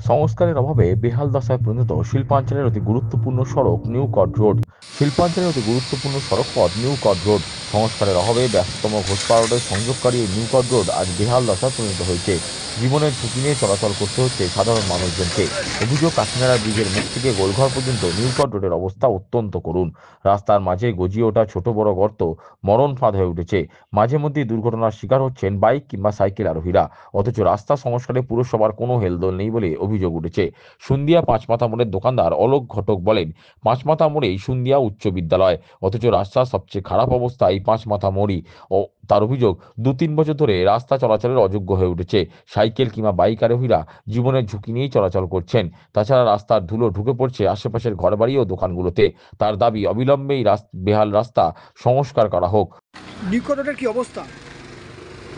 সংস্কারের অভাবে বেহাল দশায় পরিণত শিল্পাঞ্চলের অতি গুরুত্বপূর্ণ সড়ক নিউ কট রোড। শিল্পাঞ্চলের অতি গুরুত্বপূর্ণ সড়ক পথ নিউ কট রোড সংস্কারের অভাবে ব্যস্ততম ঘোষপাড়া রোডের সংযোগকারী এই নিউ কট রোড আজ বেহাল দশায় পরিণত হয়েছে। জীবনের ঝুঁকি নিয়ে চলাচল করতে হচ্ছে সাধারণ মানুষজনকে। অভিযোগ, কাকিনাড়া ব্রিজের মুখ থেকে গোলঘর পর্যন্ত নিউ কট রোডের অবস্থা অত্যন্ত করুণ। রাস্তার মাঝে গজিয়ে ওঠা ছোট বড় গর্ত মরণ ফাঁদ হয়ে উঠেছে। মাঝে মধ্যেই দুর্ঘটনার শিকার হচ্ছেন বাইক কিংবা সাইকেল আরোহীরা। অথচ রাস্তা সংস্কারে পুরসভার কোনো হেলদোল নেই বলে অভিযোগ উঠেছে। সুন্দিয়া পাঁচমাথা মোড়ের দোকানদার অলোক ঘটক বলেন, পাঁচমাথা মোড়েই সুন্দিয়া উচ্চ বিদ্যালয়, অথচ রাস্তার সবচেয়ে খারাপ অবস্থা এই পাঁচমাথা মোড়ই। ও তার অভিযোগ, 2-3 বছর ধরে রাস্তা চলাচলের অযোগ্য হয়ে উঠেছে। সাইকেল কিংবা বাইক আরোহীরা জীবনের ঝুঁকি নিয়েই চলাচল করছেন। তাছাড়া রাস্তার ধুলো ঢুকে পড়ছে আশেপাশের ঘরবাড়ি ও দোকানগুলোতে। তার দাবি, অবিলম্বে এই বেহাল রাস্তা সংস্কার করা হোক। নিকট রোডের কি অবস্থা?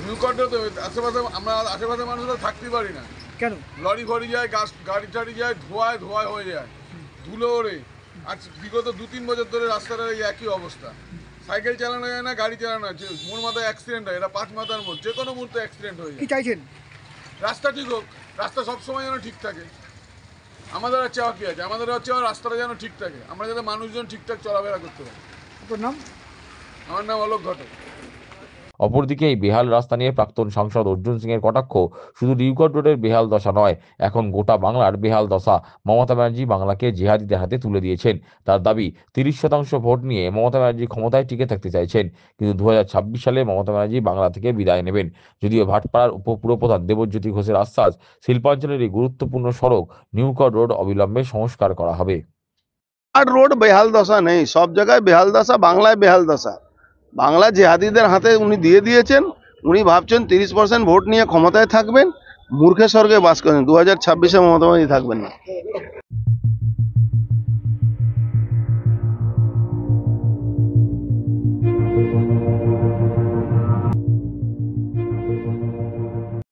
নিউকটে তো আশেপাশে আমরা আশেপাশে মানুষরা থাকতেই পারি না। কেন? লরি ফরি যায়, গাড়ি টাড়ি যায়, ধোঁয়ায় ধোঁয়ায় হয়ে যায়, ধুলো ওড়ে। আজ বিগত 2-3 বছর ধরে রাস্তাটার এই একই অবস্থা। সাইকেল চালানো যায় না, গাড়ি চালানো আছে, মোড় মাথায় অ্যাক্সিডেন্ট হয়। এটা 5 মাথার মোড়, যে কোনো মুহূর্তে অ্যাক্সিডেন্ট হয়ে কি যায়। চাইছেন? রাস্তা ঠিক হোক, রাস্তা সবসময় যেন ঠিক থাকে। আমাদের আর চাওয়া কি আছে? আমাদের হচ্ছে রাস্তাটা যেন ঠিক থাকে, আমরা যাতে মানুষজন ঠিকঠাক চলাফেরা করতে পারি। আপনার নাম? আমার নাম অলোক ঘটক। অপরদিকে এই বেহাল রাস্তা নিয়ে প্রাক্তন সাংসদ অর্জুন সিং এর কটাক্ষ, শুধু নিউকট রোডের বেহাল দশা নয়, এখন গোটা বাংলার বেহাল দশা। মমতা ব্যানার্জি বাংলাকে জিহাদিদের হাতে তুলে দিয়েছেন। তার দাবি, 30% ভোট নিয়ে মমতা ব্যানার্জি ক্ষমতায় টিকে থাকতে চাইছেন, কিন্তু 2026 সালে মমতা ব্যানার্জি বাংলা থেকে বিদায় নেবেন। যদিও ভাটপাড়ার উপপুরপ্রধান দেবজ্যোতি ঘোষের আশ্বাস, শিল্পাঞ্চলের এই গুরুত্বপূর্ণ সড়ক নিউকট রোড অবিলম্বে সংস্কার করা হবে। আর রোড বেহাল দশা নেই, সব জায়গায় বেহাল দশা, বাংলায় বেহাল দশা। বাংলা জেহাদিদের হাতে উনি দিয়ে দিয়েছেন। উনি ভাবছেন 30% ভোট নিয়ে ক্ষমতায় থাকবেন, মূর্খের স্বর্গে বাস করেন। 2026-এ মমতা ব্যানার্জি থাকবেন না।